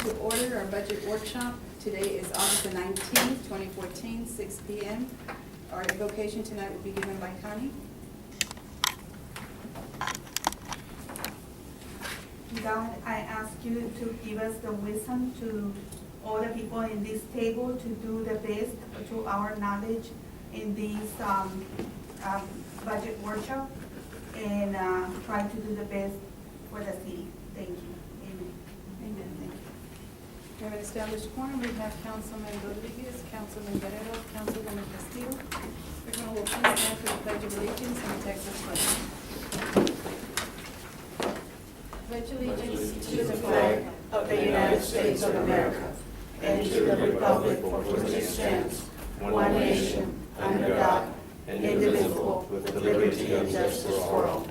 to order our budget workshop. Today is August the 19th, 2014, 6 p.m. Our invocation tonight will be given by Connie. God, I ask you to give us the wisdom to all the people in this table to do the best to our knowledge in this budget workshop and try to do the best for the city. Thank you. Amen. Amen. Thank you. We have an established quorum. We have Councilman Rodriguez, Councilman Guerrero, Councilwoman Castillo. Everyone will please stand for the Pledge of Allegiance and the Texas flag. Pledge allegiance to the flag of the United States of America and to the republic for which it stands, one nation, under God, indivisible, with liberty and justice for all.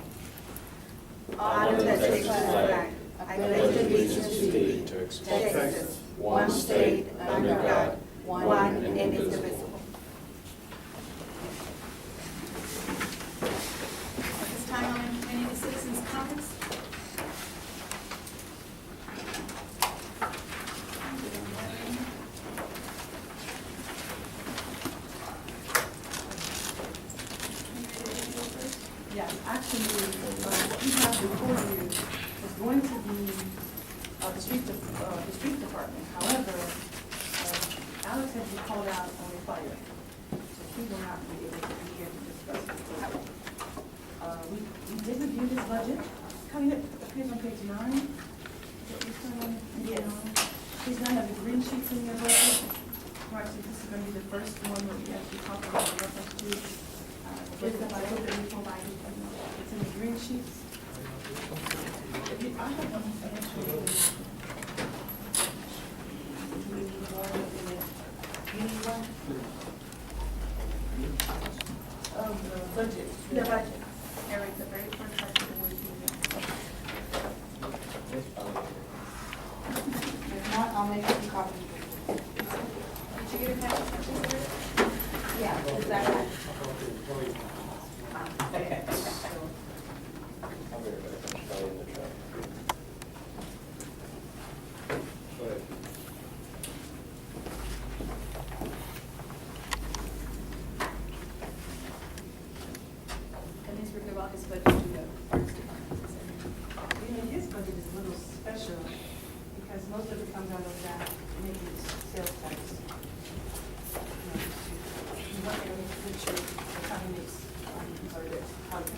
Honor the Texas flag. I pledge allegiance to thee, Texas, one state, under God, one and indivisible. At this time, I'll entertain any citizens' comments. Yeah, actually, what you have before you is going to be the street department. However, Alex has been called out on the fire, so he will not be able to be here to discuss it. We did review this budget. Kind of appears on page 9. Is that what you're still on? Yes. Page 9 of the green sheets in your budget. Right, so this is going to be the first one where we actually talk about the reference to. It's the Bible that we provided. It's in the green sheets. If you, I have one actually. You need one in it. You need one? Of the budget. The budget. Eric, the very first budget that we do. If not, I'll make some copies. Did you get a package? Yeah, is that right? Okay. I'll be right back. I'm just probably in the truck. Go ahead. And he's written about his budget to the Parks Department. You know, his budget is a little special because most of it comes out of that maybe sales tax. You want to make sure the county makes, or the county.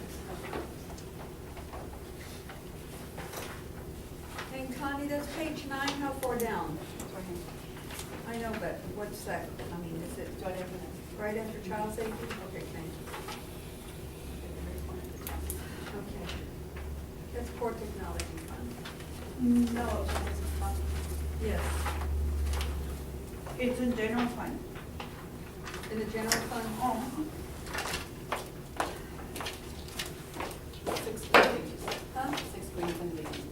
And Connie, that's page 9, how far down? I know, but what's that? I mean, is it right after child safety? Okay, thank you. Okay. That's core technology fund. No, Yes. it's in general fund. In the general fund? Oh, 6 pages. Huh? 6 green and leaving.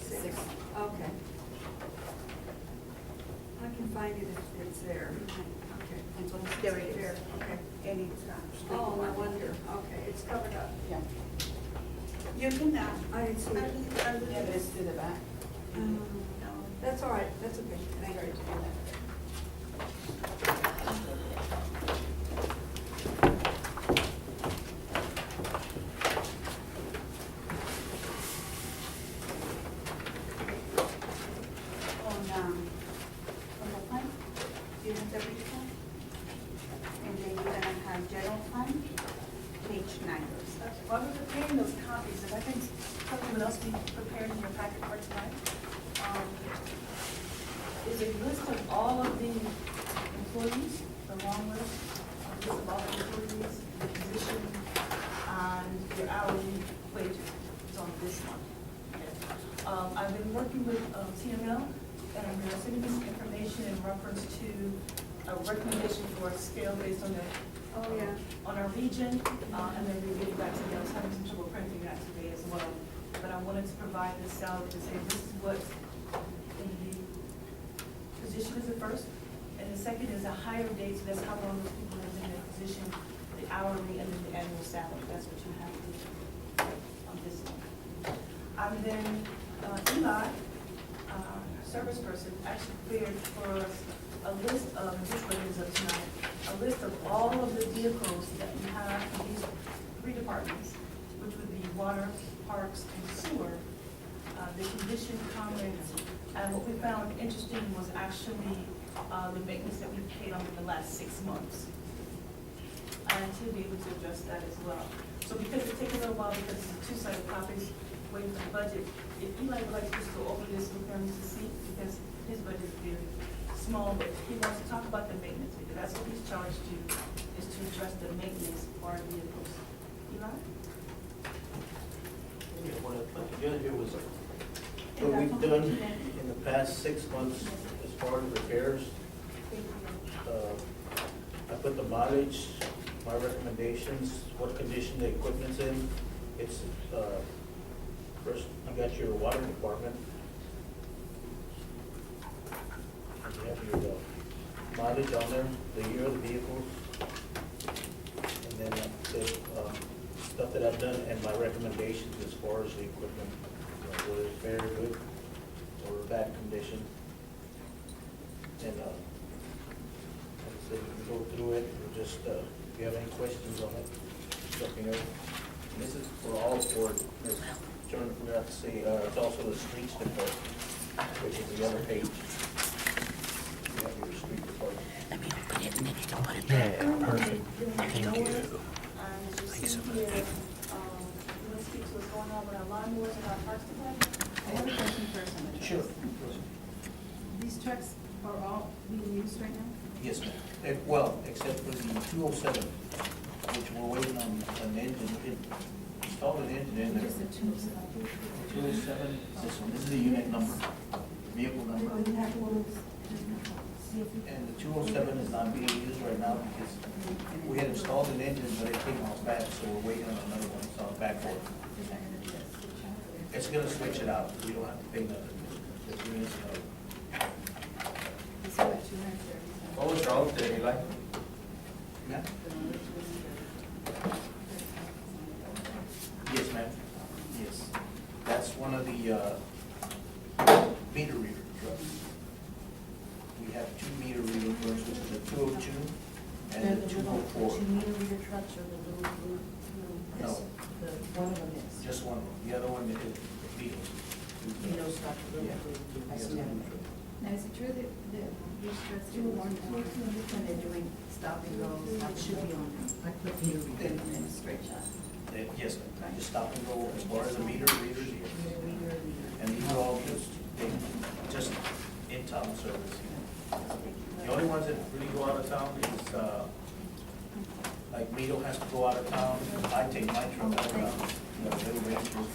6. Okay. I can find it if it's there. Okay. And so it's there it is. There, okay. And it's Oh, no wonder. Okay, it's covered up. Yeah. You can, I didn't see it. Yeah, but it's through the back. no. That's all right, that's okay. Thank Sorry to you. do that. On the fund, you have the big fund, and then you're gonna have general fund, page 9. While we're preparing those copies, if I think something else be prepared in your packet for tonight, is a list of all of the employees, the long list, a list of all the employees, the position, and your hourly wages. It's on this one. Okay. I've been working with TML, and they're sending me some information in reference to a recommendation for a scale based on the Oh, yeah. on our region, and then we get it back to me. I was having some trouble printing that today as well. But I wanted to provide this out to say this is what in the position is the first, and the second is a higher date, so that's how long those people have been in their position, the hourly and then the annual salary. That's what you have on this one. And then Eli service person actually prepared for us a list of, this what it is up tonight, a list of all of the vehicles that we have in these three departments, which would be water, parks, and sewer, the condition comments, and what we found interesting was actually the maintenance that we paid on in the last 6 months. And to be able to address that as well. So because it's taking a little while, because it's two-sided copies, waiting for the budget, if Eli would like to just go over this with him to see, because his budget is very small, but he wants to talk about the maintenance, because that's what he's charged to, is to address the maintenance for our vehicles. Eli? Yeah, what I put together here was what we've done in the past 6 months as far as repairs. I put the mileage, my recommendations, what condition the equipment's in. It's, first, you got your water department. You have your mileage on there, the year of the vehicles. And then the stuff that I've done and my recommendations as far as the equipment, whether it's very good or bad condition. And, like I said, we can go through it, or just, if you have any questions on it, let me know. And this is for all for, as John forgot to say, it's also the streets department, which is the other page. You have your street department. Let me open it and then you can put it back. Yeah, perfect. Thank you. Thank you so much. You want to speak to what's going on with our lawnmowers and our parks department? I have a question first on the trucks. Sure. These trucks are all being used right now? Yes, ma'am. Well, except for the 207, which we're waiting on an engine. We can install an engine in there. Just the two of them. 207, this one, this is the unit number, vehicle number. And the 207 is not being used right now because we had installed an engine, but it came off bad, so we're waiting on another one, it's on back order. It's gonna switch it out, we don't have to pay nothing. It's gonna switch it out. It's about 230. What was wrong with it, Eli? Yeah? Yes, ma'am. Yes. That's one of the meter reader trucks. We have 2 meter reader trucks, which is a 202 and a 204. 2 meter reader trucks or the little blue? No. One of them is. Just one. The other one is Beatles. Beatles got the little blue. I see that. Now, is it true that these trucks do one when they're doing stop and go, it should be on them? I put meter reader. And then a straight shot. Yes, ma'am. Just stop and go as far as the meter readers, yes. Meter reader. And these are all just in town service. The only ones that really go out of town is, like Mito has to go out of town, I take my truck out of town, little Rangers.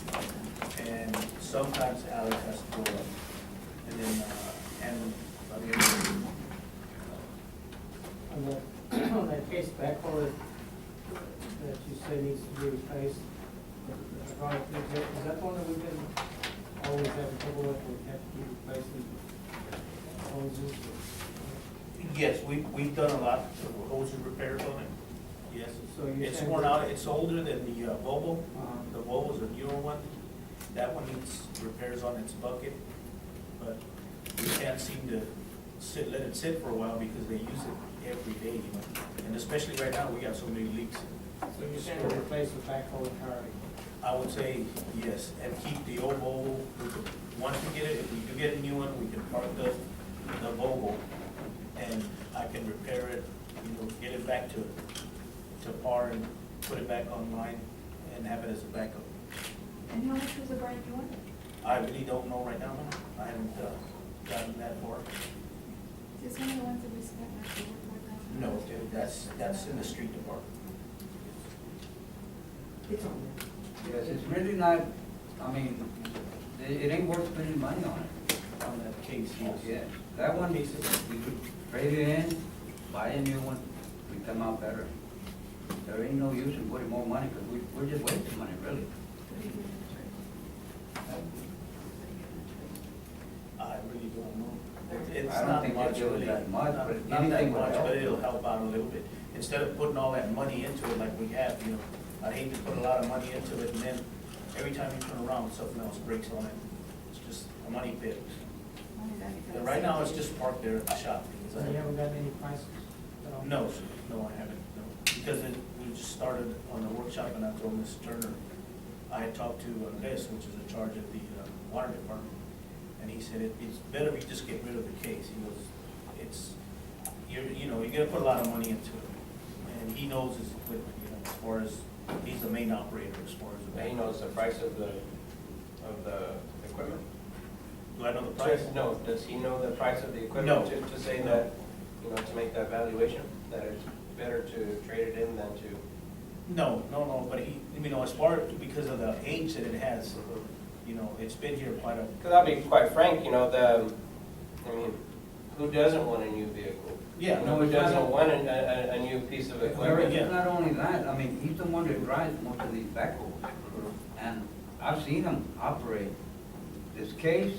And sometimes Alex has to go up. And then, On that case backhoe that you say needs to be replaced, is that the one that we've been always having trouble with, we have to keep replacing hoses? yes, we've done a lot of hose repairs on it, yes. So you're It's saying worn that- out, it's older than the Volvo. Uh-huh. The Volvo's a newer one. That one needs repairs on its bucket, but we can't seem to let it sit for a while because they use it every day, you know. And especially right now, we got so many leaks. So you're saying to replace the backhoe entirely? I would say yes, and keep the old Volvo. Once we get it, if we do get a new one, we can park the Volvo, and I can repair it, you know, get it back to par and put it back online and have it as a backup. And how much was the brand new one? I really don't know right now, man. I haven't gotten that far. Is this one of the ones that we spent like over $4,000? No, that's in the street department. It's on there. Yes, it's really not, I mean, it ain't worth spending money on it. On that case, yes. Yeah, that one, we could trade it in, buy a new one, we come out better. There ain't no use in putting more money, because we're just wasting money, really. I really don't know. It's I don't not think much, it was really. that much, Not- but Not that anything would much, help. but it'll help out a little bit. Instead of putting all that money into it like we have, you know, I hate to put a lot of money into it and then every time you turn around, something else breaks on it. It's just a money pit. Money that And right now, it's just parked there at the shop. So you haven't gotten any prices at all? No, sir. No, I haven't, no. Because we just started on the workshop, and I told Ms. Turner, I had talked to Les, which is in charge of the water department, and he said it's better if you just get rid of the case. He goes, you gotta put a lot of money into it. And he knows his equipment, as far as, he's the main operator as far as. He knows the price of the equipment? Do I know the price? No, does he know the price of the No. equipment to say that, to make that valuation, that it's better to trade it in than to? No, but he, as far, because of the age that it has, it's been here quite a. Because I'll be quite frank, who doesn't want a new vehicle? Yeah. Who doesn't want a new piece of equipment? Yeah. It's not only that, I mean, he's the one that drives most of these backhoes. And I've seen him operate. This case,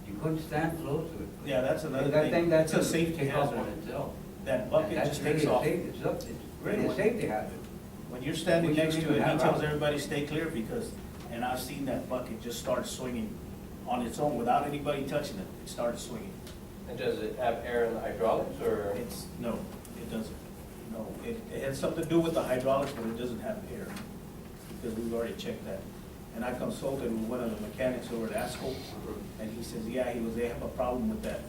you couldn't stand close to it. Yeah, that's another That thing. thing, that's It's a safety take off hazard. on itself. That bucket That's just really takes a off. safety- It's Great really a one. safety hazard. When you're standing We should next to even it, he have tells out. everybody, stay clear, and I've seen that bucket just start swinging on its own without anybody touching it. It started swinging. And does it have air in the hydraulics, or? No, it doesn't. No, it has something to do with the hydraulics, but it doesn't have air, because we've already checked that. And I consulted with one of the mechanics over at ASCO, and he says, yeah, they have a problem with that.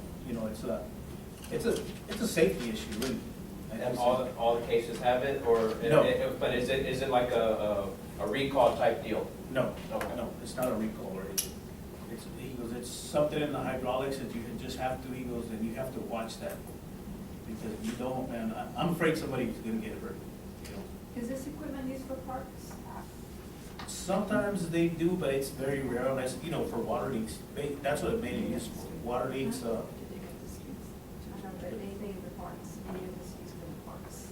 It's a safety issue, really. And all the cases have it, or? No. But is it like a recall type deal? No, Okay. no, it's not a recall or anything. He goes, it's something in the hydraulics that you just have to, he goes, and you have to watch that. Because if you don't, man, I'm afraid somebody's gonna get hurt. Is this equipment used for parks? Sometimes they do, but it's very rare, unless, for water leaks. That's what it mainly is for. Water leaks, I know, but anything in the parks, any of this used for the parks?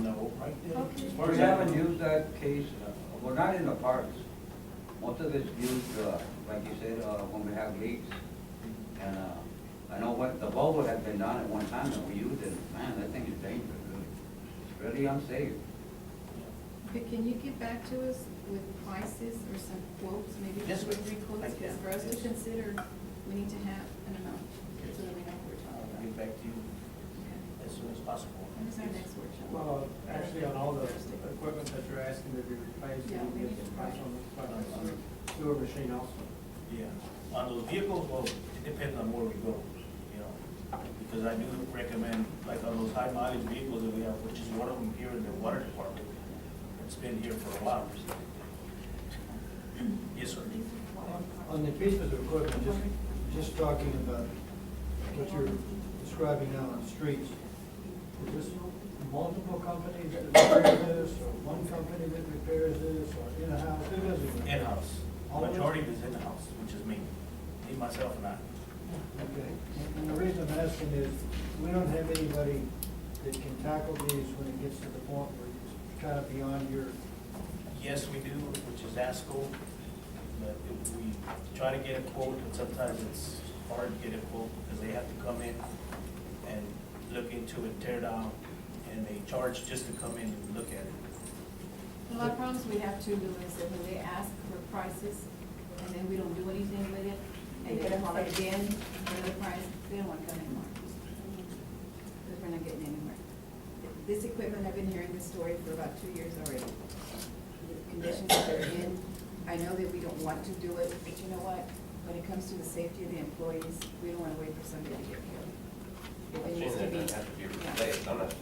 no, right there. Okay. As far We as I haven't know. used that case, well, not in the parks. Most of it's used, like you said, when we have leaks. And I know what, the Volvo had been done at one time and we used it, man, that thing is dangerous, really. It's really unsafe. But can you get back to us with prices or some quotes, maybe Yes, 2 or 3 I quotes? can. Because for us to Yes. consider, we need to have an amount, so that we know what we're I'll talking get about. back to you Okay. as soon as possible. When is our next workshop? Well, actually, on all the equipment that you're asking to be replaced, Yeah, you we get need the to price on the sewer machine also. Yeah, on those vehicles, well, it depends on where we go, because I do recommend, like on those high mileage vehicles that we have, which is one of them here in the water department. It's been here for a while. Yes, sir. On the pieces of equipment, just talking about what you're describing now on the streets, is this multiple companies that repair this, or one company that repairs this, or in-house, who does it? In-house, All of it? majority is in-house, which is me, myself, and I. Okay, and the reason I'm asking is, we don't have anybody that can tackle these when it gets to the point where it's kind of beyond your, Yes, we do, which is ASCO, but if we try to get a quote, but sometimes it's hard to get a quote, because they have to come in and look into it, tear down, and they charge just to come in and look at it. A lot of problems we have too, Lou, is that when they ask for prices, and then we don't do anything with it, and get them on again, for another price, they don't want to come anymore. Because we're not getting anywhere. This equipment, I've been hearing this story for about 2 years already. The conditions that they're in, I know that we don't want to do it, but you know what? When it comes to the safety of the employees, we don't want to wait for somebody to get killed. If it needs to Machine be, that has to be yeah, replaced, I'm not.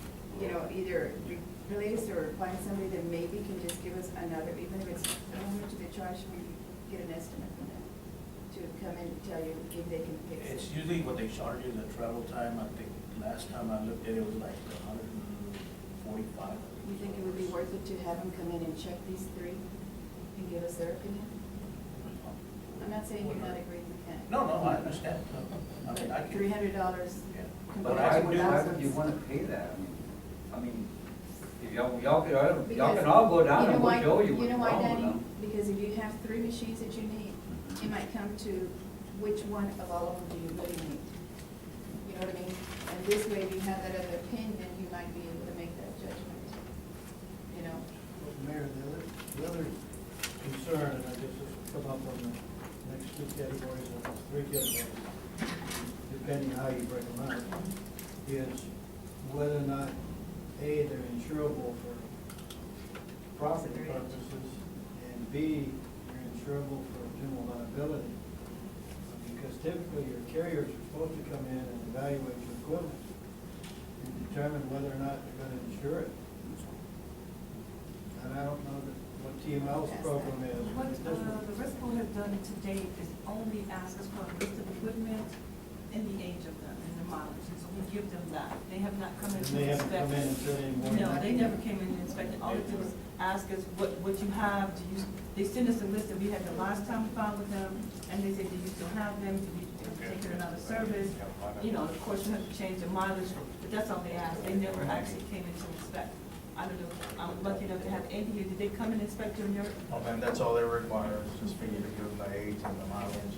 either replace or find somebody that maybe can just give us another, even if it's, how much do they charge, we get an estimate from them to come in and tell you if they can fix it. It's usually what they charge you, the travel time, I think, last time I looked at it, it was like 145. You think it would be worth it to have them come in and check these 3 and give us their opinion? I'm not saying you're not a great mechanic. No, I understand. I mean, I can. $300 Yeah. But compared to why would you thousands. wanna pay that? I mean, if y'all can Because all go down you know and we'll why- show you You what's know why, wrong with Danny? them. Because if you have 3 machines that you need, it might come to which one of all of them do you really need? You know what I mean? And this way, if you have that other opinion, you might be able to make that judgment, you know? Mayor, the other concern, and I guess this will come up on the next 2 categories, or 3 categories. If depending how you break them out, is whether or not, A, they're insurable for property purposes, and B, you're insurable for general liability. Because typically your carriers are supposed to come in and evaluate your equipment and determine whether or not they're gonna insure it. And I don't know what TML's program is. What but this one- the RISCO has done to date is only ask us for a list of equipment and the age of them and the mileage, and so we give them that. They have not come in And to they haven't inspect. come in and said any more than No, that? they never came in and inspected. All they did was ask us what you have, do you, they sent us a list that we had the last time we filed with them, and they said, do you still have them, do you take it another service? You know, of course, you have to change the mileage, but that's all they asked. They never actually came in to inspect. I don't know, I'm lucky enough to have Andy here. Did they come and inspect your, Oh, man, that's all they require, is just for you to give them the age and the mileage.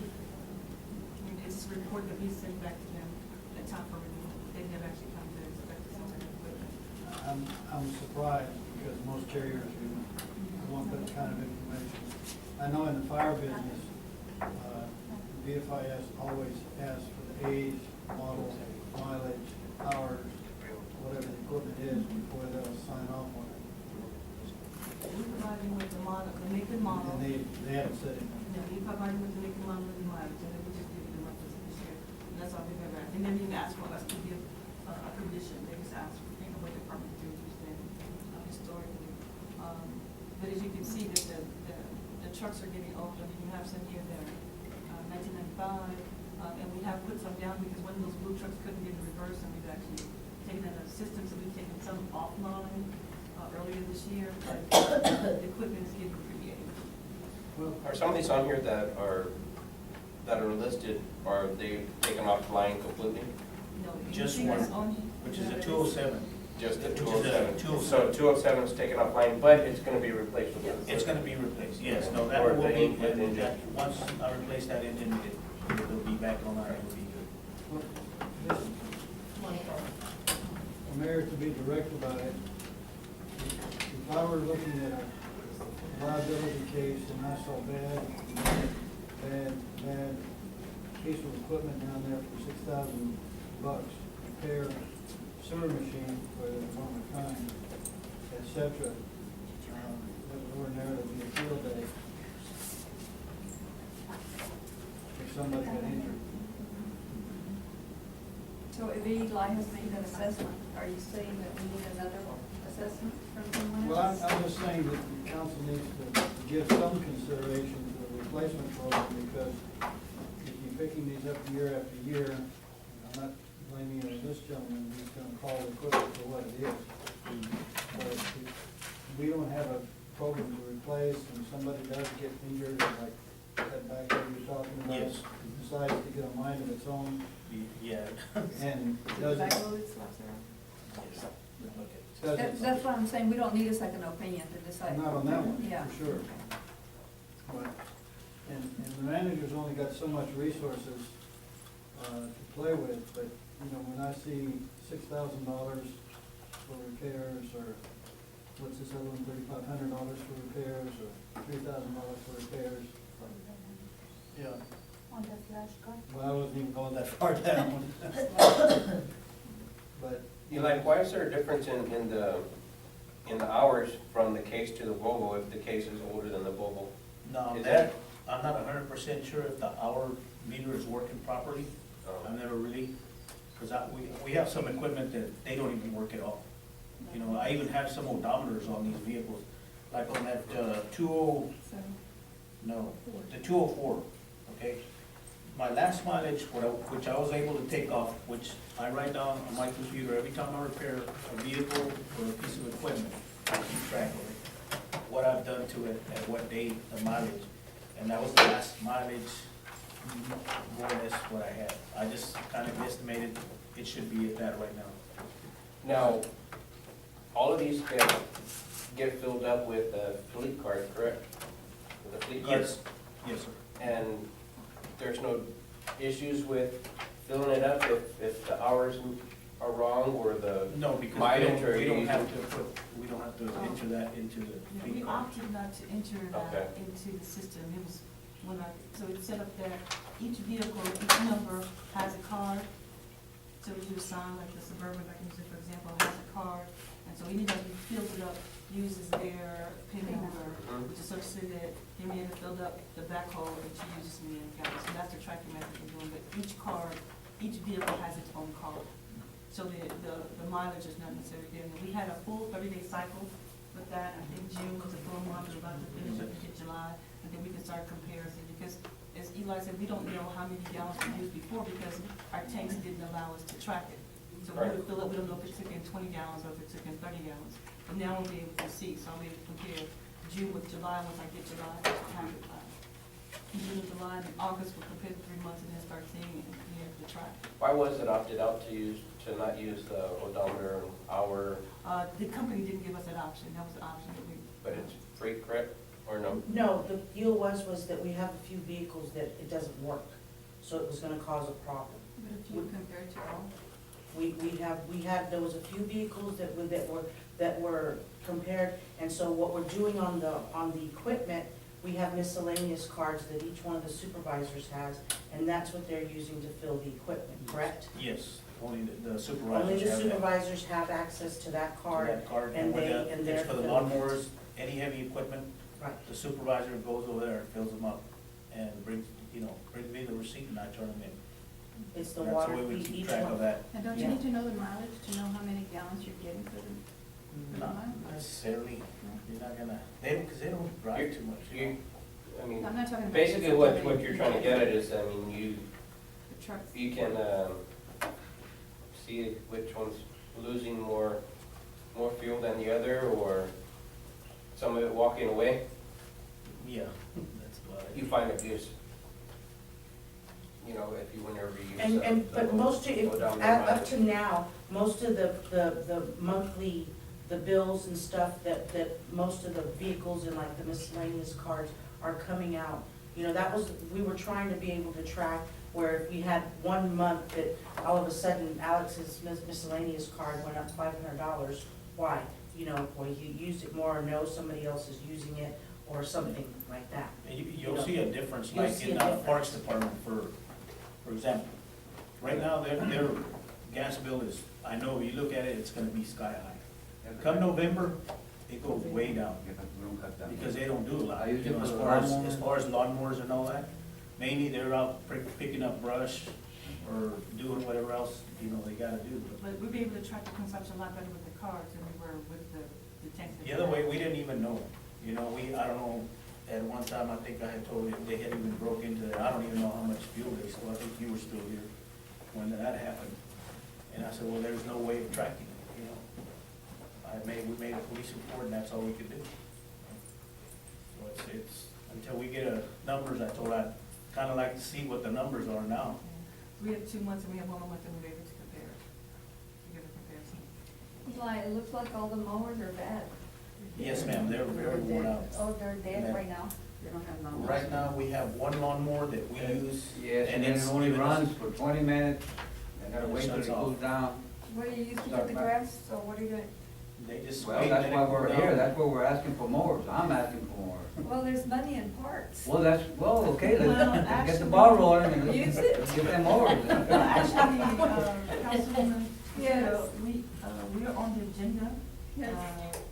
it's a report that we send back to them at time for renewal. They never actually come to inspect some of the equipment. I'm surprised because most carriers want that kind of information. I know in the fire business, BFIS always asks for the age, model, mileage, hours, whatever the equipment is before they'll sign off on it. We provide them with the model, the make and model. And they haven't said it. No, we provide them with the make and model and the mileage, and then we just give them up to this year. And that's all they've ever asked. They never even asked for us to give a permission. They just asked for, you know, what department they're used in historically. But as you can see, that the trucks are getting older. You have some here that are 1995, and we have put some down because one of those blue trucks couldn't get in reverse, and we've actually taken out a system, so we've taken some offline earlier this year, but the equipment is getting created. Well, Are some of these on here that are listed, are they taken offline completely? No, Just anything that's one, on here- which is a that 207. Just the Which is a 207? 207. So 207 is taken offline, but it's gonna be replaced with this? It's gonna be replaced, yes, no, that Or will the be, with the engine. once I replace that engine, it'll be back online, it'll be good. well, this- Mayor, to be direct about it, if I were looking at a liability case and I saw bad piece of equipment down there for $6,000, repair sewer machine, whether it's on the kind, et cetera, that would ordinarily be a field day. If somebody got injured. So if Eli has made an assessment, are you saying that we need another assessment from someone Well, else? I'm just saying that the council needs to give some consideration to the replacement program, because if you're picking these up year after year, I'm not blaming this gentleman, he's gonna call the equipment for what it is. But if we don't have a program to replace, and somebody does get injured, like that back there you're talking about, Yes. decides to get a mind of its own, Yeah. and doesn't, Backloaded slots are- Yes. Okay. doesn't. That's what I'm saying, we don't need a second opinion to decide. Not on that one, Yeah. for sure. But, and the manager's only got so much resources, to play with, but, you know, when I see $6,000 for repairs, or what's this other one, $3,500 for repairs, or $3,000 for repairs. Yeah, On the flash card? well, I wasn't even going that far down. But, Eli, why is there a difference in the hours from the case to the Volvo if the case is older than the Volvo? No, Is that, I'm not 100% sure if the hour meter is working properly. Oh. I've never really, because we have some equipment that they don't even work at all. You know, I even have some odometers on these vehicles, like on that, the 204, okay? My last mileage, which I was able to take off, which I write down on my computer every time I repair a vehicle or a piece of equipment, I keep track of it, what I've done to it, at what date, the mileage. And that was the last mileage, more or less what I had. I just kind of estimated it should be at that right now. Now, all of these get filled up with a fleet card, correct? With a fleet card? Yes, yes, sir. And there's no issues with filling it up if the hours are wrong or the No, because mileage or we don't have using- to put, we don't have to enter that into the Yeah, fleet we card. opted not to enter Okay. that into the system. It was when so it's set up that each vehicle, each number has a card, So we do a sign like the Suburban, like I use it for example, has a card, and so anybody who fills it up uses their PIN number, which is such that Indiana filled up the backhoe and she uses Indiana County. So that's the tracking method we're doing, but each card, each vehicle has its own card. So the mileage is not necessarily there. And we had a full 30-day cycle with that. I think June was a full month, we're about to finish up in July, and then we can start comparison, because as Eli said, we don't know how many gallons we used before because our tanks didn't allow us to track it. So we would fill up, we don't know if it took in 20 gallons or if it took in 30 gallons. But now we'll be able to see, so I'll be able to compare June with July. Once I get July, time to June, July, and August, we'll compare the 3 months and then start seeing it and be able to track. Why was it opted out to not use the odometer and hour, The company didn't give us that option. That was the option that we. but it's free, correct, or no? No, the deal was that we have a few vehicles that it doesn't work, so it was gonna cause a problem. But if you compare it to all, There was a few vehicles that were compared, and so what we're doing on the equipment, we have miscellaneous cards that each one of the supervisors has, and that's what they're using to fill the equipment, correct? Yes, only the supervisors Only the have that. supervisors have access to that To card, that card, and when they're it's for the filling it. lawnmowers, any heavy equipment, Right. the supervisor goes over there, fills them up, and brings me the receipt, and I turn them in. It's the That's water, way we keep each track of one. that. and don't you Yeah. need to know the mileage to know how many gallons you're getting for the Not mile? necessarily, you're not gonna, because they don't drive too much. You, I mean, I'm not talking about. basically what you're trying to get at is, I mean, The trucks. you can, see which one's losing more fuel than the other, or some of it walking away. Yeah, that's about it. You find abuse. If you, whenever you use. But most of, odometer up mileage. to now, most of the monthly, the bills and stuff that most of the vehicles and like the miscellaneous cards are coming out. We were trying to be able to track where if we had 1 month that all of a sudden Alex's miscellaneous card went up $500, why? Well, he used it more, or no, somebody else is using it, or something like that. And you'll see a difference, You'll like see in a the difference. Parks Department, for example. Right now, their gas bill is, I know, you look at it, it's gonna be sky high. Come November, it goes way down, because they don't do a lot. I use it for As the far as lawnmowers and all that, mainly they're out picking up brush or doing whatever else, they gotta do. But we'll be able to track the consumption a lot better with the cards than we were with the tanks. that The we other way, had. we didn't even know. I don't know, at one time, I think I had told you, they had even broke into it. I don't even know how much fuel they stole. I think you were still here when that happened. And I said, well, there's no way of tracking it, we made a police report, and that's all we could do. So it's, until we get numbers, I told I'd kinda like to see what the numbers are now. We have 2 months and we have 1 more month and we're able to compare it, to give a comparison. Eli, it looks like all the mowers are bad. Yes, ma'am, they're very worn out. Oh, they're dead right now. They don't have numbers. Right now, we have one lawnmower that we use. Yes, and then it it's only giving us- runs for 20 minutes, I gotta And it wait till it shuts cools off. down. What do you use to cut the grass, so what are you gonna, They just Well, wait that's and why it cool we're down. here, that's why we're asking for mowers, I'm asking for mowers. well, there's money in parts. Well, okay, Well, let's get the actually- ball rolling and Use it. let's get them mowers. Well, actually, Councilwoman, Yes. we are on the agenda Yes.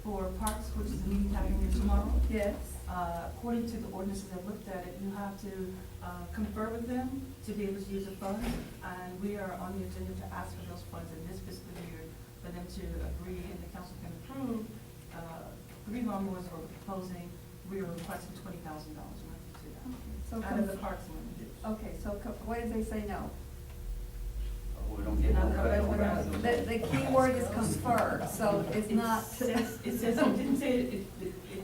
for parks, which is a meeting happening tomorrow. Yes. According to the ordinances, I looked at it, you have to confer with them to be able to use the funds. And we are on the agenda to ask for those funds in this fiscal year for them to agree and the council can approve 3 lawnmowers that we're proposing. We are requesting $20,000 worth to that. So Out of the parks money. okay, so what did they say no? We don't get no cut, no grass. The key word is confer, so it's not. It says, it didn't say, it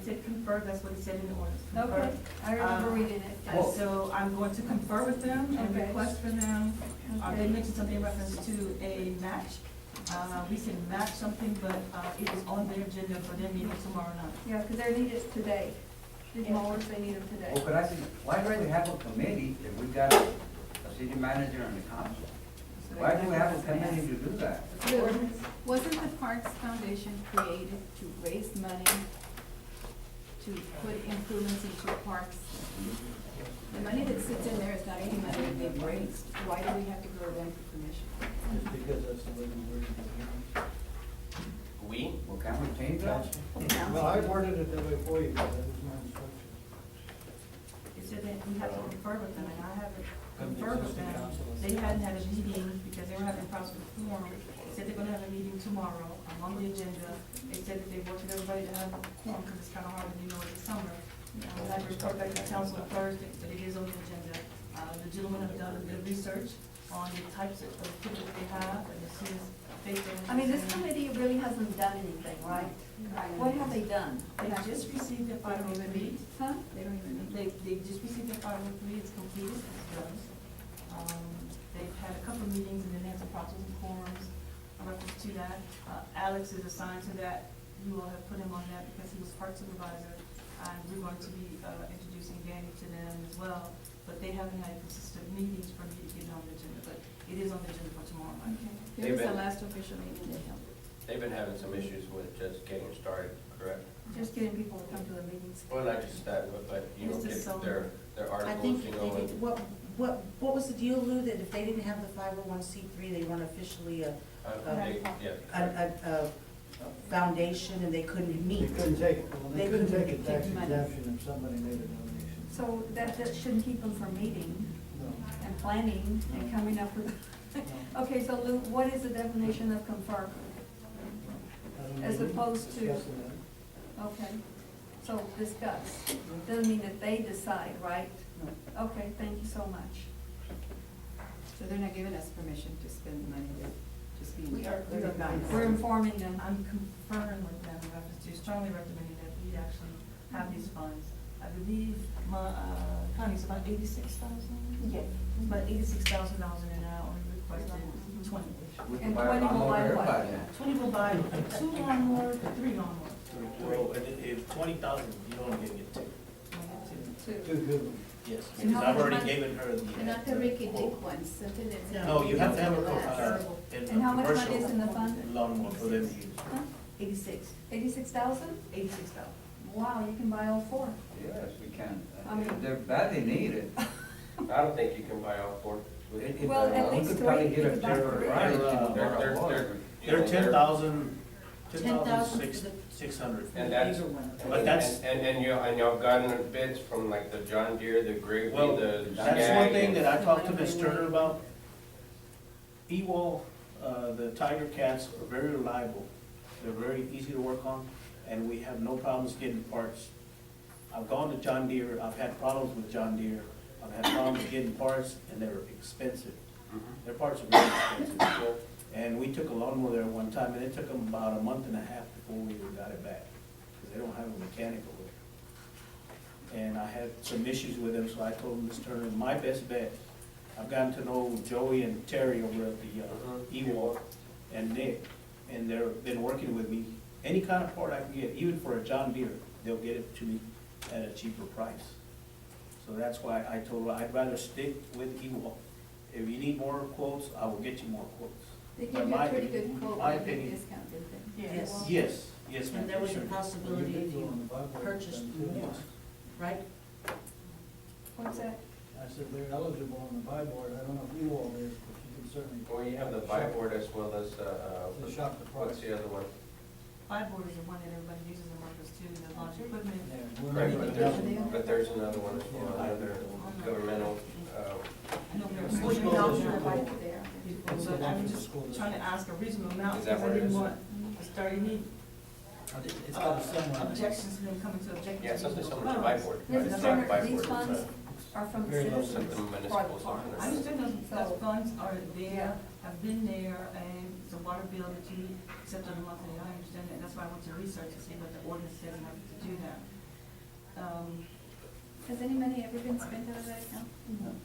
said confer, that's what it said in the ordinance. confer. Okay, I remember reading it. And so I'm going to confer with them and Okay. request for them, they Okay. mentioned something in reference to a match. We can match something, but it is on their agenda for their meeting tomorrow night. Yeah, because they're needed today. These mowers, they need them today. Well, could I say, why don't we have a committee if we got a city manager and the council? Why do we have a committee to do that? Wasn't the Parks Foundation created to raise money to put improvements into parks? The money that sits in there is not any money that they've raised. Why do we have to go to them for permission? because that's the way we worded it. We? Well, can we change that? Well, I worded it that way for you, but that was my instruction. It said that we have to confer with them, and I haven't From the conferred with existing them. council. They hadn't had a meeting because they were having problems with the quorum. They said they're gonna have a meeting tomorrow. I'm on the agenda. They said that they worked with everybody to have a quorum, because it's kind of hard when you know it's summer. I had to report back to the council on Thursday, but it is on the agenda. The gentlemen have done a bit of research on the types of equipment they have, and this is based on. I mean, this committee really hasn't done anything, right? What have they done? They just received their 503. Huh? They don't even meet. They just received their 503, it's completed, it's done. They've had a couple of meetings and then had some problems with quorums, in reference to that. Alex is assigned to that, you all have put him on that because he was park supervisor. And we're going to be introducing Danny to them as well, but they haven't had consistent meetings for me to get it on the agenda, but it is on the agenda for tomorrow night. It was the last official meeting they held. They've been having some issues with just getting started, correct? Just getting people to come to the meetings. Well, not just that, but you know, It's just get so- their I articles, think you they know, did, what was the deal, Lou, that if they didn't have the 501c3, they weren't officially a yeah. foundation and they couldn't They meet? couldn't take it, well, they They couldn't couldn't take a tax take money. exemption if somebody made a donation. So that shouldn't keep them from meeting No, and planning and coming up with. no. Okay, so Lou, what is the definition of confer? I don't know. As opposed to- Discussing that. Okay, so discuss. Doesn't mean that they decide, right? Okay, thank you so much. So they're not giving us permission to spend money, they're just being. We are- they're advised. We're informing them. I'm conferring with them in reference to strongly recommending that we actually have these funds. I believe my, Connie's about 86,000? Yes. About $86,000 and now only requested 20. We can And buy a 20 will lawnmower buy for what? everybody. 20 will buy 2 lawnmowers, 3 lawnmowers. Well, if 20,000, you don't get it two. Two. Two good ones. Yes, And because how I've much already money- given her the. And not the Ricky Dick ones, something that's. No, you have to have And how much money is in the fund? lawnmower for them to use. Huh? 86. 86,000? 86,000. Wow, you can buy all four. Yes, we can. I mean- If they're badly needed. I don't think you can buy all four. Well, at We least could three, probably you get a could buy temporary three. price. They're- They're 10,000, 10,000 for the- 600. And that's, bigger one. But that's- and y'all gotten bids from like the John Deere, the Gravely, Well, the that's one Jag, thing that and- I talked to Ms. Turner about. E-Wall, the Tiger Cats are very reliable. They're very easy to work on, and we have no problems getting parts. I've gone to John Deere, I've had problems with John Deere, I've had problems getting parts, and they're expensive. Mhm. Their parts are very expensive. And we took a lawnmower there one time, and it took them about a month and a half before we got it back, because they don't have a mechanic over there. And I had some issues with them, so I told Ms. Turner, my best bet, I've gotten to know Joey and Terry over at the E-Wall, and Nick, and they've been working with me. Any kind of part I can get, even for a John Deere, they'll get it to me at a cheaper price. So that's why I told her I'd rather stick with E-Wall. If you need more quotes, I will get you more quotes. They But give you my- a pretty good quote, my and a big opinion- discount, didn't they? Yes. Yes, ma'am. And there was a sure. possibility if Well, you you did go on the buy board purchased then, too. more, right? What's that? I said they're eligible on the buy board, I don't know if you all is, but you can certainly. Well, you have the buy board as well as, To shop the what's price. the other one? Five-board is the one that everybody uses in reference to, the launch equipment. Yeah, we're Right, not but gonna there's, have them. but there's another one as well, another governmental, I know there was School 40,000. district. There. So I was just trying to ask a reasonable amount, Is that because I what it didn't is? want to start any It's got to be somewhere. objections to them coming to object. yeah, to something these similar to buy funds. board. Mrs. It's not Turner, buy these board, it's, funds are from the Very low. citizens something for the municipal, park. something I understand those So- funds are there, have been there, and it's a water bill that you accept on a monthly, I understand that, that's why I went to research to see what the ordinance says in order to do that. Has any money ever been spent out of that account? No.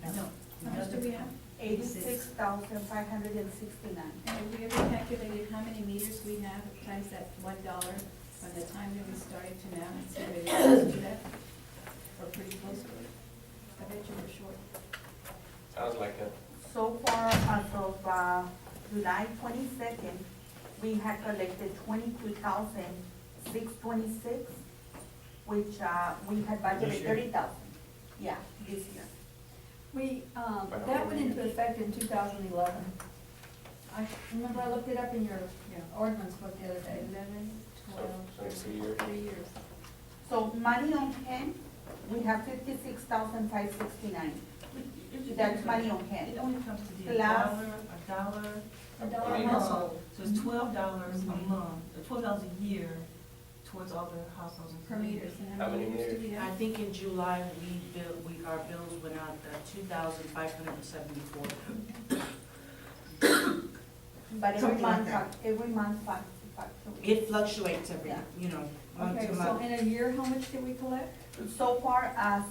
How much do we have? 86,569. And have we ever calculated how many meters we have times that $1 from the time that we started to now and see whether it's close to that? Or pretty close to it? I bet you we're short. sounds like it. So far, as of July 22nd, we had collected 22,626, which we had budgeted This year? 30,000. Yeah, this year. We, that went into effect in 2011. I remember I looked it up in your ordinance book the other day. 11, So 12, it's 3 years. 3 years. So money on hand, we have 56,569. That's money on hand. It only comes to be Plus- a dollar I a mean, household. So it's $12 a month, $12 a year towards all the households in Per meters. And How many meters do we I have? think in July, our bills went out $2,574. But Something like that. every month, five. It fluctuates every, Yeah. month Okay, to so month. in a year, how much did we collect? So far as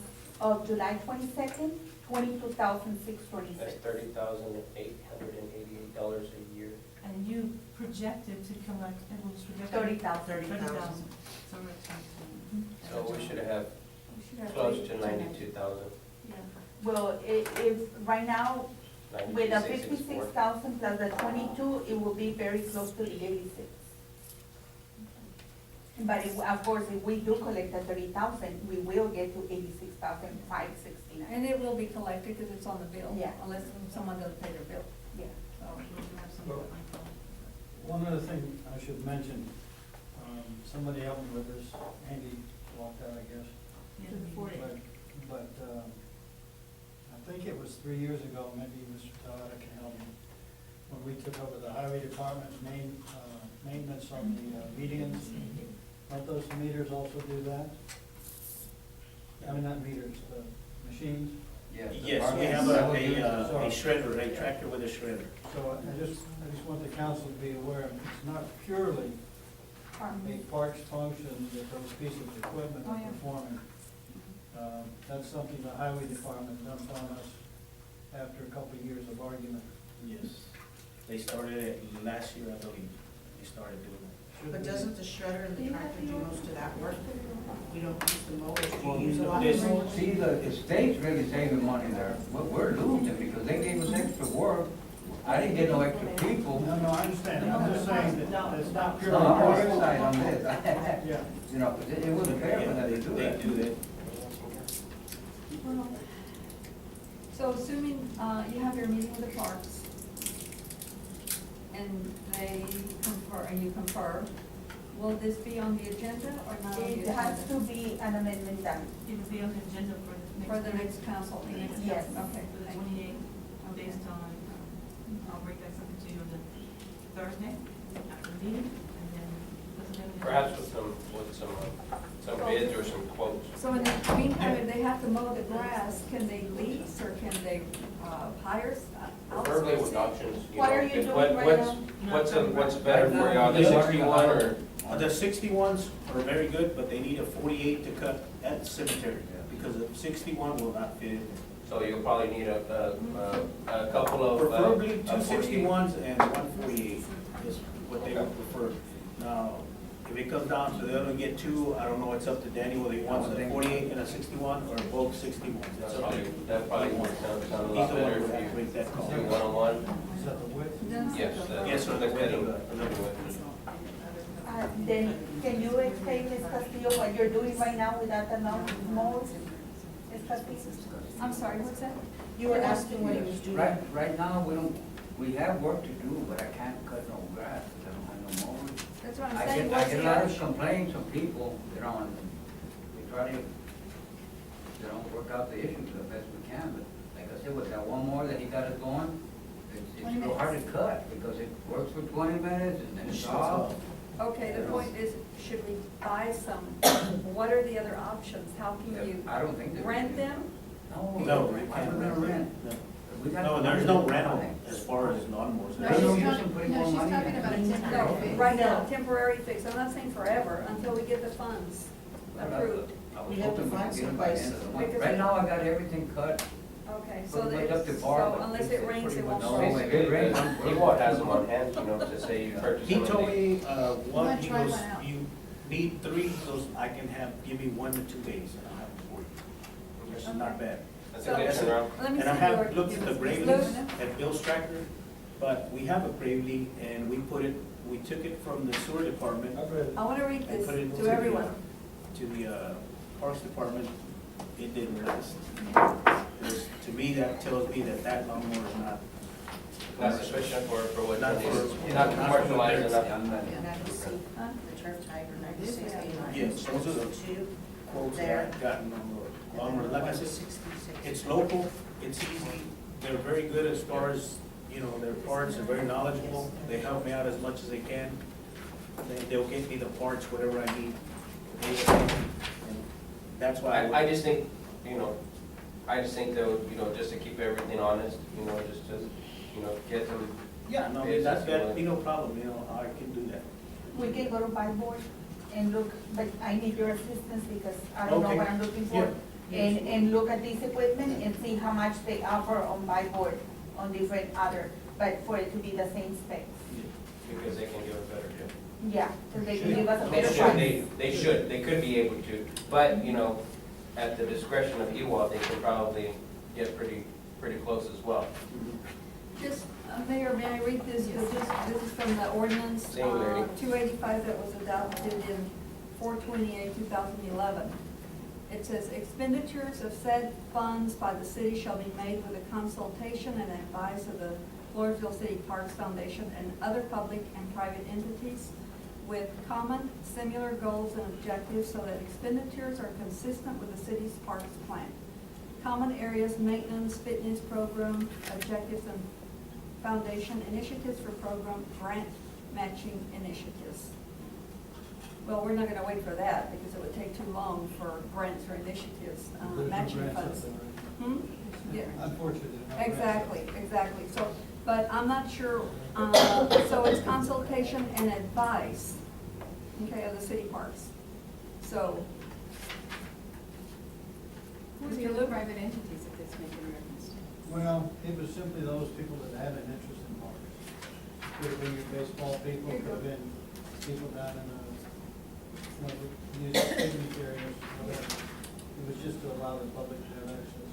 of July 22nd, 22,646. That's $30,888 a year. And you projected to collect, it was projected. 30,000. 30,000. So we're at 10,000. So we should have We should have close three- to 92,000. Yeah. Well, if, right now, with the 92,664. 56,000 plus the 22, it will be very close to the 86. But if, of course, if we do collect the 30,000, we will get to 86,569. And it will be collected because it's on the bill. Yeah. Unless someone doesn't pay their bill. Yeah. So we have some. Well, One other thing I should mention, somebody helped me with this, Andy walked out, I guess. To the 40. But I think it was 3 years ago, maybe Mr. Todd can help me, when we took over the highway department maintenance on the medians. Don't those meters also do that? I mean, not meters, the machines. Yes. Yes, we have a shredder, a tractor with a shredder. So I just want the council to be aware, it's not purely a parks function that those pieces of equipment Oh, are yeah. performing. That's something the highway department dumped on us after a couple of years of argument. Yes. They started it last year, I believe. They started doing it. But doesn't the shredder and the tractor do most of that work? We don't use the mowers, Well, we use a lot this- of mowers. See, the state's really saving money there. We're losing because they gave us extra work. I didn't get no extra people. No, I understand, I'm just saying that it's not No, purely I'm on parks. your side on this. Yeah. You know, it wasn't fair for them to do They that. do that. Well, so assuming, you have your meeting with the parks, and they confer, and you confer, will this be on the agenda or not on the It agenda? has to be an amendment done. It will be on the agenda for the next. For the next council meeting? Yes. Okay, For the thank you. 28th, based on, I'll break that something to you on the Thursday after the meeting, and then. Perhaps with some bids or some quotes. So in the meantime, if they have to mow the grass, can they lease or can they, hire, Preferably with outsource it? options. What are you doing right now? What's better for y'all, the 61 or? The 61s are very good, but they need a 48 to cut at the cemetery, because the 61 will not fit in. So you'll probably need a couple of. Preferably two of 61s and one 48 is what they would prefer. Now, if it comes down to the other get two, I don't know, it's up to Danny whether he wants a 48 and a 61 or both 61s. It's up to him. That probably would sound a He's lot the one better who would if have to make that call. you do one-on-one. Is that the width? Yes. Yes, sir, the cutting. Then, can you explain, Ms. Castillo, what you're doing right now without the mowers? Ms. Castillo? I'm sorry, what's that? You were asking what he was doing. Right now, we have work to do, but I can't cut no grass, because I don't have no mowers. That's what I'm I saying. get What's a the lot of option? complaints from people, you know, and we try to, you know, work out the issues the best we can, but like I said, with that one more that he got us going, it's 20 real hard to cut, because it works for 20 minutes, and then it's off. Okay, the point is, should we buy some? What are the other options? How can you I don't think that. rent them? No, we I'm can't gonna rent rent. them. We got No, the there's money no to rental buy. as far as lawnmowers. No, There's no she's use talking- in putting no, more she's money talking in. about a temporary fix. Right now, temporary fix. I'm not saying forever, until we get the funds approved. I was We have to hoping we find could get some them by the place. end of the month. Because Right it- now, I got everything cut, Okay, so pretty much that up to it's, par. so but unless it's it rains, pretty it much- won't No, fall. if it rains, He won't has them on hand, to say you purchase He them. told me, I'm gonna he try goes, one out. you need 3, so I can give me 1 to 2 days, and I'll have them for you. This is not bad. I So- think they turn around. Let me And I see have your- looked at the Luke? Gravely's at Bill's tractor, but we have a Gravely, and we took it from the sewer department I've read it. I want to read and this put it to everyone. to the Parks Department. It didn't last. To me, that tells me that lawnmower is not Not sufficient for what Not it for- needs, yeah, not not for commercialized the- enough. I'm not- Huh? The turf type or 9689. Yes, those are the Two. quotes that There. I've gotten on the lawnmower. Like I said, 66. it's local, it's easy, they're very good as far as, you know, their parts, they're very knowledgeable, they help me out as much as they can. They'll get me the parts, whatever I need. And that's why. I just think, I just think that, just to keep everything honest, just to, get them. Yeah, no, that'd be no problem, I can do that. We can go to buy board and look, but I need your assistance because I don't know Okay. what I'm looking for. And look at this equipment and see how much they offer on buy board on different other, but for it to be the same specs. Because they can give a better deal. Yeah, so they can give us a They better should, price. they could be able to, but, at the discretion of EWA, they can probably get pretty close as well. Just, Mayor, may I read this? This is from the ordinance Same lady. 285 that was adopted in 4/28/2011. It says, expenditures of said funds by the city shall be made with a consultation and advice of the Floresville City Parks Foundation and other public and private entities with common, similar goals and objectives so that expenditures are consistent with the city's parks plan. Common areas, maintenance, fitness program, objectives and foundation initiatives for program grant matching initiatives. Well, we're not gonna wait for that because it would take too long for grants or initiatives, There's no matching grants out funds. there right Hmm? Yeah. now. Unfortunately, there are no grants out there. Exactly. So, but I'm not sure, so it's consultation and advice, okay, of the city parks. So, Who's the other private entities that this making reference to? Well, it was simply those people that had an interest in parks. Could have been your baseball people, could have been people down in the, picnic areas, whatever. It was just to allow the public to have access.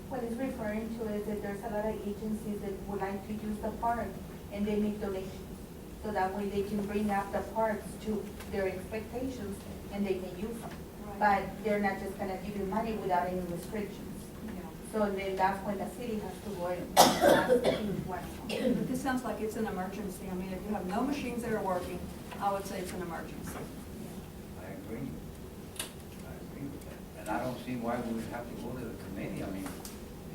What it's referring to is that there's a lot of agencies that would like to use the park and they make donations. So that way they can bring up the parks to their expectations and they can use them. But they're not just gonna give you money without any restrictions. So then that's when the city has to go and ask what. but this sounds like it's an emergency. I mean, if you have no machines that are working, I would say it's an emergency. I agree. With that. And I don't see why we would have to go to the committee, I mean,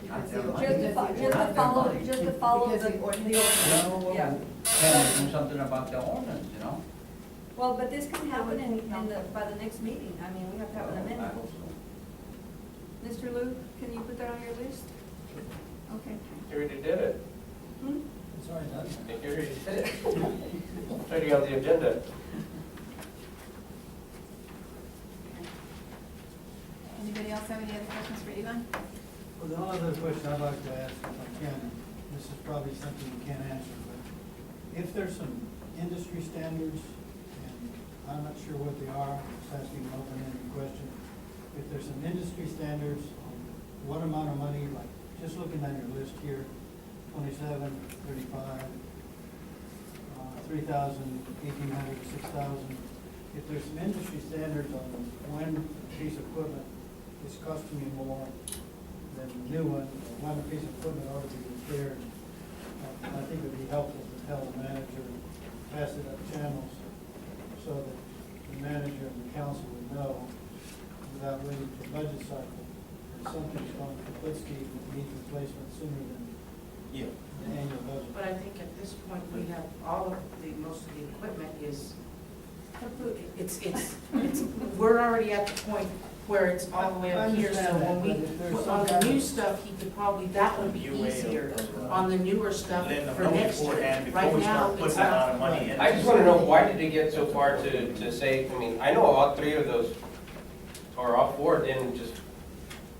not their money. Just to follow Because the the ordinance- ordinance. No, Yeah. can we do something about the ordinance, Well, but this can happen by the next meeting. I mean, we have to have an I amendment. hope so. Mr. Luke, can you put that on your list? Okay. You already did it. Hmm? It's already done. You already did it. It's already on the agenda. Anybody else have any other questions for Ivan? Well, the only other question I'd like to ask, if I can, this is probably something you can't answer, but if there's some industry standards, and I'm not sure what they are, I'm just asking an open-ended question. If there's some industry standards on what amount of money, like, just looking at your list here, 27, 35, 3,000, 1,800, 6,000. If there's some industry standards on when a piece of equipment is costing me more than the new one, or when a piece of equipment ought to be repaired, I think it would be helpful to tell the manager, pass it up channels, so that the manager and the council would know, without waiting for budget cycle, that something's going to Kaplinski that needs replacement sooner than Yeah. the annual budget. But I think at this point, we have all of most of the equipment is, we're already at the point where it's all the way I up here, so understand when that, but if there's on some the new kind of- stuff, he could probably, that would be View way of- easier. of, On the newer stuff Letting them for know next beforehand year. before Right we now, start it's putting a lot of not. money in. I just want to know, why did it get so far to say, I mean, I know all three of those, or all four didn't just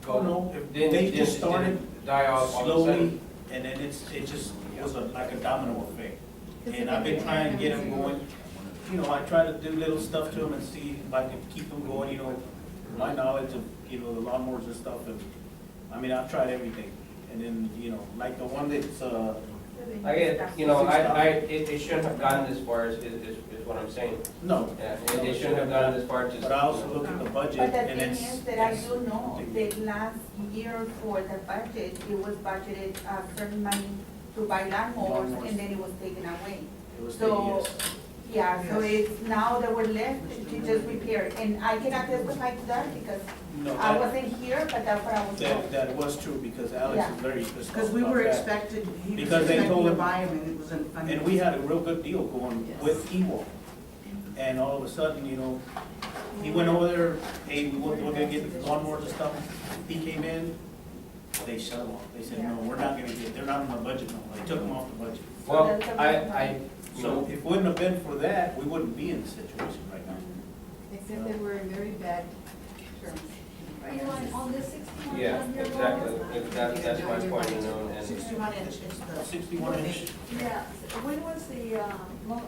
go. Oh, no, didn't- they didn't- just started didn't die off all of a slowly, sudden. and then it just was like a domino effect. And I've been trying to get them going, I try to do little stuff to them and see if I can keep them going, my knowledge of, the lawnmowers and stuff, and, I mean, I've tried everything. And then, like the one that's, I get, it shouldn't have gotten this far, is what I'm saying. no. Yeah, it shouldn't have gotten this far, just. But I also look at the budget, But the and thing it's. is that I do know that last year for the budget, it was budgeted a certain money to buy lawnmowers, and then it was taken away. It was So, yes. yeah, so it's now that we're left to just repair it. And I cannot testify to that because No, I that, wasn't here, but that's what I was told. that was true, because Alex Yeah. is very pissed off Because we about were that. expected, he was Because they expecting told to him- buy them, and it was an. And we had a real good deal going Yes. with Ewald. And all of a sudden, you know, he went over there, hey, we're gonna get lawnmowers and stuff. He came in, they shut him off. They said, no, we're not gonna get, they're not on the budget no more. They took them off the budget. Well, you So know, if it wouldn't have been for that, we wouldn't be in this situation right now. Except they were in very bad terms. Are you on this 61? yeah, exactly, that's my point, you know, and 61 inch, it's the. 61 inch, Yeah, when was the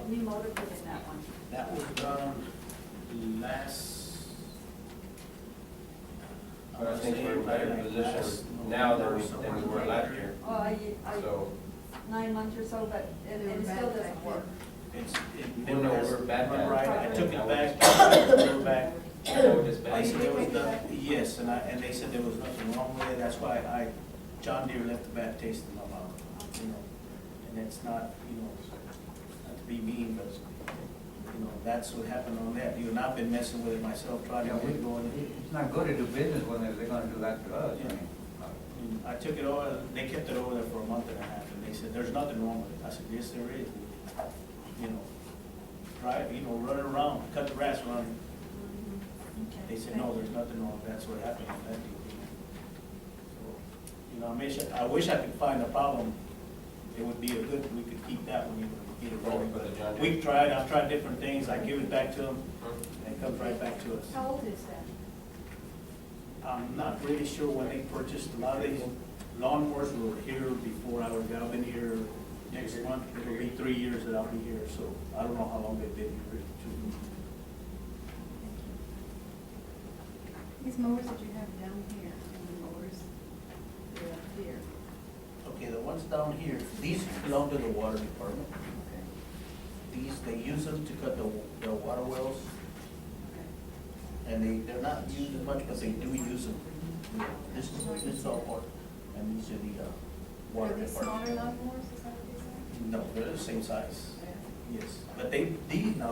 new motor put in that one? that was done last. but I think we're in a better position now than we were last year, Well, so. 9 months or so, but it still doesn't work. It's, it Well, never no, has we're bad run at it. right. I took it back, we were back. So it's I bad. said there was nothing, yes, and they said there was nothing wrong with it, that's why John Deere left a bad taste in my mouth, you know. And it's not, you know, not to be mean, but, you know, that's what happened on that. You know, and I've been messing with it myself, trying to Yeah, get it going. It's not good to do business when they're gonna do that to us. I mean, And I took it over, they kept it over there for a month and a half, and they said, there's nothing wrong with it. I said, yes, there is. You know, drive, you know, run it around, cut the grass around it. They said, no, there's nothing wrong, that's what happened on that deal. So, you know, I wish I could find a problem, it would be a good, we could keep that one, you know, get it going. For the John Deere. We've tried, I've tried different things, I give it back to them, and it comes right back to us. How old is that? I'm not really sure when they purchased, a lot of these lawnmowers were here before I was, I've been here next month, it'll be 3 years that I'll be here, so I don't know how long they've been here. These mowers that you have down here, and the mowers that are up here. Okay, the ones down here, these belong to the water department. Okay. These, they use them to cut the water wells, Okay. and they're not used as much, but they do use them. This is all water, and these are the water Are these smaller department. lawnmowers, is that what these No, they're the same size, are? Yeah. yes. But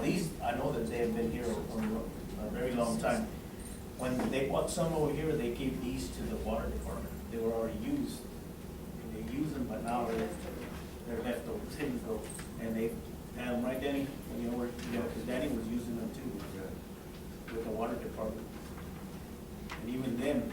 these, I know that they have been here for a very long time. When they bought some over here, they gave these to the water department. They were already used. And they use them, but now they're leftovers, hidden go. And they had them right, Danny, when you were, you know, because Danny was using them too with the water department. And even then,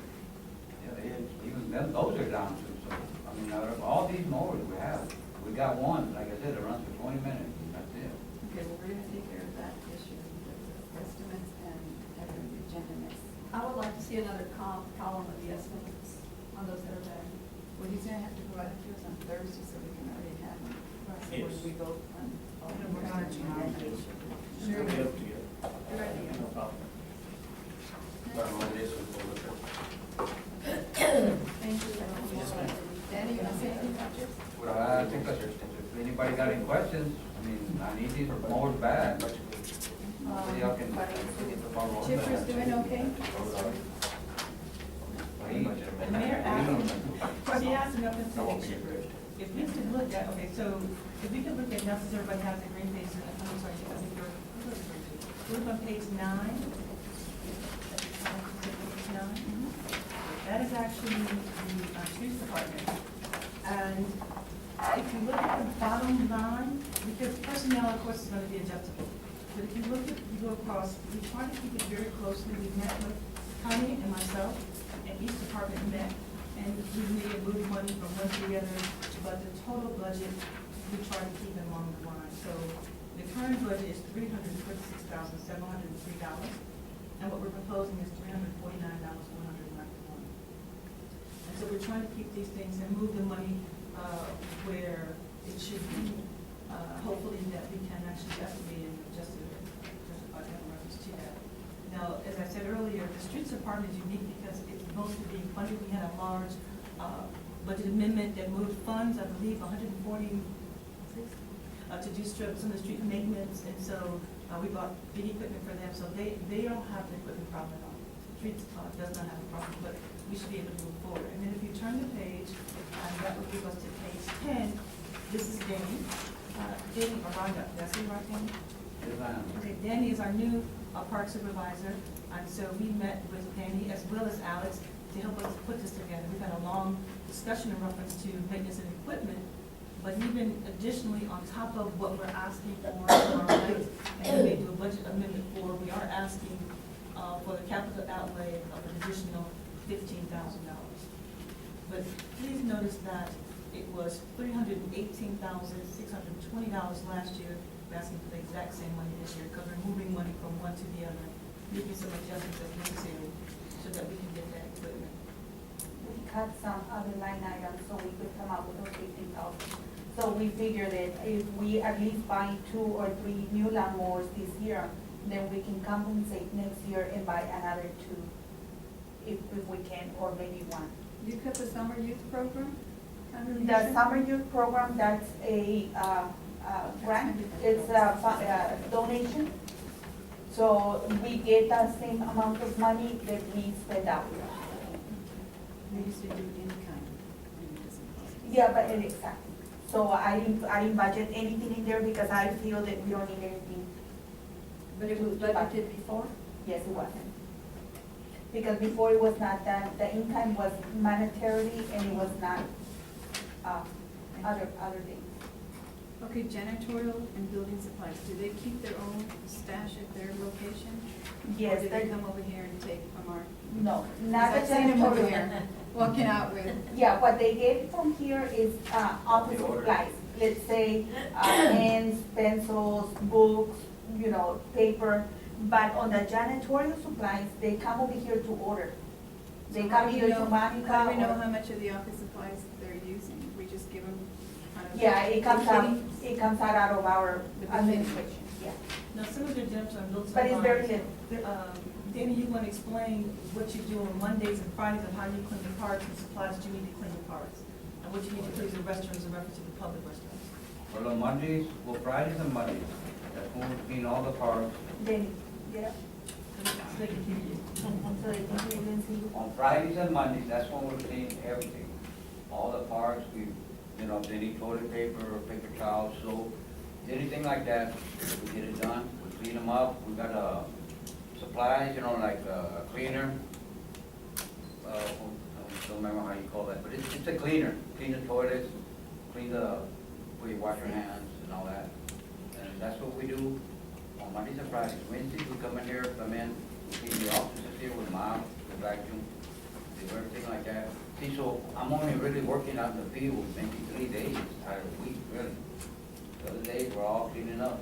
Yeah, even them, those are down too, so, I mean, out of all these mowers we have, we got one, like I said, it runs for 20 minutes, and that's it. Okay, well, we're gonna take care of that issue, the estimates and having the agenda next. I would like to see another column of the estimates on those that are bad. Well, he's gonna have to provide it to us on Thursday, so we can already have them. So when Yes. we vote on all the We're gonna do it. just go get up to you. Good idea. No problem. Monday, so we'll look at- Thank you. Yes, ma'am. Danny, you want to say anything about this? I think that if anybody got any questions, I mean, I need these mowers bad. So y'all can. Chipper's doing okay? The mayor asked, she asked enough to say, if we could look at, okay, so if we could look at, now since everybody has the green face, I'm sorry, I think you're, look on page 9. Page 9. That is actually the streets department. And if you look at the bottom line, because personnel, of course, is going to be adjustable. But if you look at, you go across, we try to keep it very closely. We met with Connie and myself, and each department met, and we may have moved money from one to the other, but the total budget, we try to keep along the line. So the current budget is $346,703, and what we're proposing is $349,191. And so we're trying to keep these things and move the money where it should be. Hopefully that we can actually estimate and adjust it, budget in reference to that. Now, as I said earlier, the streets department is unique because it's mostly being funded. We had a large budget amendment that moved funds, I believe, 146 to do some of the street maintenance, and so we bought big equipment for them, so they don't have the equipment problem at all. Streets does not have a problem, but we should be able to move forward. And then if you turn the page, that would give us to page 10, this is Danny. Danny Aranda, that's who you are, Danny? Yes, ma'am. Okay, Danny is our new park supervisor, and so we met with Danny as well as Alex to help us put this together. We've had a long discussion in reference to maintenance and equipment, but even additionally, on top of what we're asking for, all right, and we may do a budget amendment for, we are asking for the capital outlay of an additional $15,000. But please notice that it was $318,620 last year. We're asking for the exact same money this year, because we're moving money from one to the other, making some adjustments as necessary, so that we can get that equipment. We cut some other line items so we could come up with those 15,000. So we figured that if we at least buy 2 or 3 new lawnmowers this year, then we can compensate next year and buy another 2, if we can, or maybe 1. You cut the summer youth program? The summer youth program, that's a grant, it's a donation. So we get the same amount of money that we spend out. We used to do in kind. and it doesn't cost us. Yeah, but exactly. So I didn't budget anything in there because I feel that we don't need anything. But it was budgeted before? Yes, it wasn't. Because before it was not that, the income was monetarily and it was not, other things. Okay, janitorial and building supplies, do they keep their own stash at their location? Yes, Or do they they- come over here and take from our? No, not the I've seen them over janitorial. here, walking out with. Yeah, what they get from here is, office supplies. Let's say, pens, pencils, books, paper. But on the janitorial supplies, they come over here to order. They So how come do we either to know- Monica How do we know or- how much of the office supplies they're using? We just give them kind of. Yeah, it comes out, kitty? it comes out of our With the administration, yeah. Now, some of the janitorial and building But it's very supplies, little. Danny, you want to explain what you do on Mondays and Fridays and how you clean the parks and supplies that you need to clean the parks? And what you need to clean the restrooms in reference to the public restrooms? Well, on Mondays, Fridays and Mondays, that's when we clean all the parks. Then, get up, So they can hear you. so they can hear you and see you. On Fridays and Mondays, that's when we clean everything. All the parks, if they need toilet paper or paper towels, soap, anything like that, we get it done. We clean them up. We got, supplies, like a cleaner. I don't remember how you call that, but it's a cleaner. Clean the toilets, clean where you wash your hands and all that. And that's what we do on Mondays and Fridays. Wednesdays, we come in here, we clean the offices here with mop, with vacuum, do everything like that. See, so I'm only really working out in the field maybe 3 days out of the week, really. The other days, we're all cleaning up.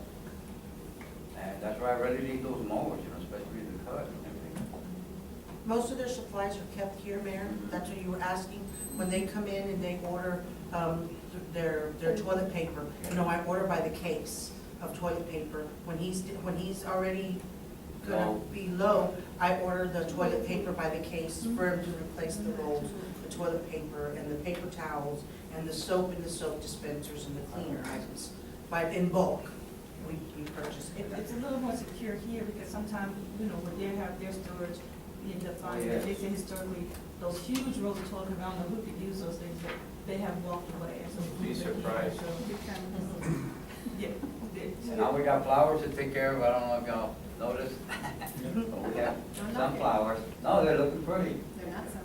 And that's why I really need those mowers, especially the cut and everything. Most of their supplies are kept here, Mayor. That's what you were asking. When they come in and they order their toilet paper, I order by the case of toilet paper. When he's already gonna be low, I order the toilet paper by the case for him to replace the rolls, the toilet paper and the paper towels and the soap and the soap dispensers and the cleaner items. But in bulk, we purchase it. It's a little more secure here because sometimes, when they have their storage, we end up finding that they say historically, those huge rolls of toilet paper, I don't know who could use those things, but they have walked away. And so Be surprised. So we kind of, yeah. And now we got flowers to take care of, I don't know if y'all noticed. But we have sunflowers. No, they're looking pretty. They're not some.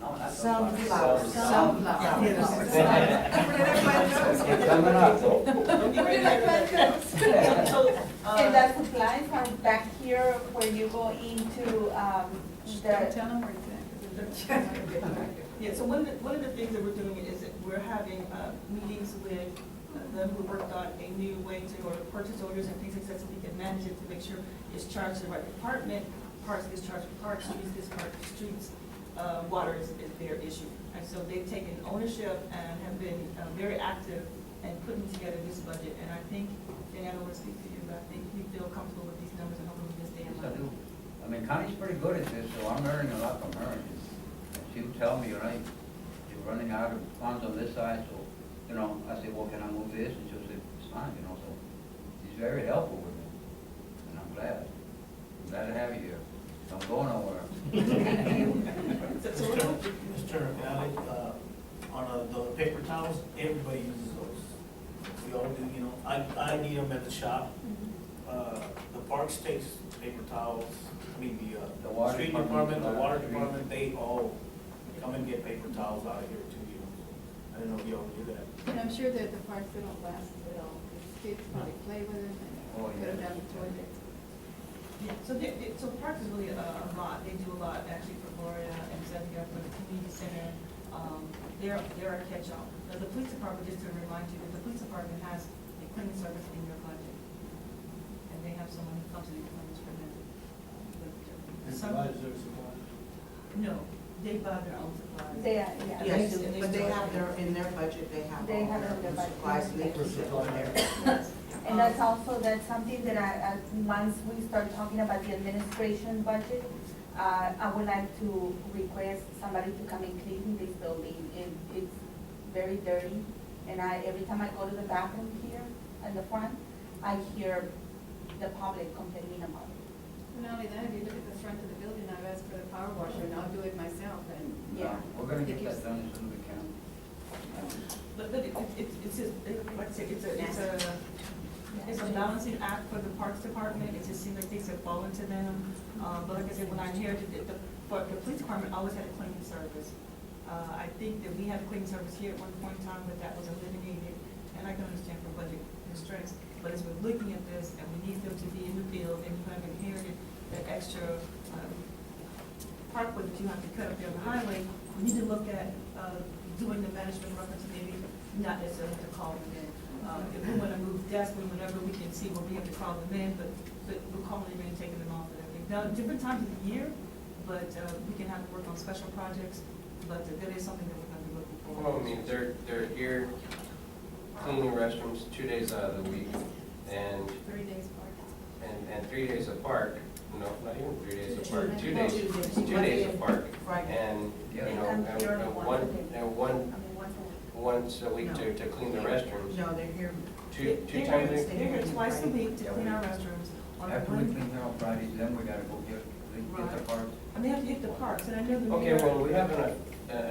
No, not Sunflowers. Sunflowers. Sunflowers. It's coming up, though. And the supplies are back here where you go into, Don't tell them where it's at. Yeah, so one of the things that we're doing is that we're having meetings with them who worked on a new way to order purchase orders and things like that, so we can manage it to make sure it's charged to the right department. Parks gets charged for parks, streets gets charged for streets, water is their issue. And so they've taken ownership and have been very active in putting together this budget. And I think, and I don't want to speak to you, but I think we feel comfortable with these numbers and hopefully we can stay in Yes, I line. do. I mean, Connie's pretty good at this, so I'm learning a lot from her. And she would tell me, you're running out of funds on this side, so, I say, well, can I move this? And she'll say, it's fine, so she's very helpful with me. And I'm glad. I'm glad to have you here. Don't go nowhere. Mr. Valley, on the paper towels, everybody uses those. I need them at the shop. The parks takes paper towels, The the water street department, department, the water street. department, they all come and get paper towels out of here too, you know. I don't know if y'all do that. And I'm sure that the parks, they don't last at all, because kids probably play with them and Oh, put them yeah. down the toilet. Yeah, so Parks is really a lot, they do a lot actually for Gloria and Zephyr, for the community center. They're a catch-all. The police department, just to remind you, that the police department has a cleaning service in their budget. And they have someone who comes to the cleanings for them. And Some- provides their supply. No, they buy their own supplies. They are, yeah. Yes, And they but they still- have in their budget, they have They all have in their their budget. supplies, and they keep it over there. Yes. And that's also, that's something that once we start talking about the administration budget, I would like to request somebody to come and clean this building. It's very dirty, and every time I go to the bathroom here in the front, I hear the public complaining about it. Not only that, if you look at the front of the building, I've asked for the power washer, and I'll do it myself, and. Yeah. We're gonna get It keeps- that done as soon as we can. But it's just, like I said, it's a balancing act for the Parks Department. It just seems like things have fallen to them. But like I said, when I inherited it, the police department always had a cleaning service. I think that we had a cleaning service here at one point in time, but that was eliminated. And I can understand for budget constraints, but as we're looking at this and we need them to be in the field and you have inherited that extra, parkway that you have to cut up there on the highway, we need to look at, doing the management records, maybe not necessarily to call them in. If we wanna move desks or whatever, we can see where we have to call them in, but we're calling them in and taking them off and everything. Now, different times of the year, but, we can have to work on special projects, but that is something that we're gonna be looking for. Well, I mean, they're here cleaning restrooms 2 days out of the week, and 3 days apart. and 3 days apart, no, not even 3 days apart, 2 No, days, 2 days. 2 days apart. Friday. And, you know, I'm and here on and one day. once a week to clean the restrooms. No, they're here. Two They're times a here- week? They're here twice a week to clean our restrooms. On After we one- clean here on Fridays, then we gotta go get the Right. parks. And they have to hit the parks, and I know the Okay, mayor. well, we have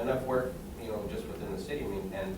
enough work, you know, just within the city, I mean, and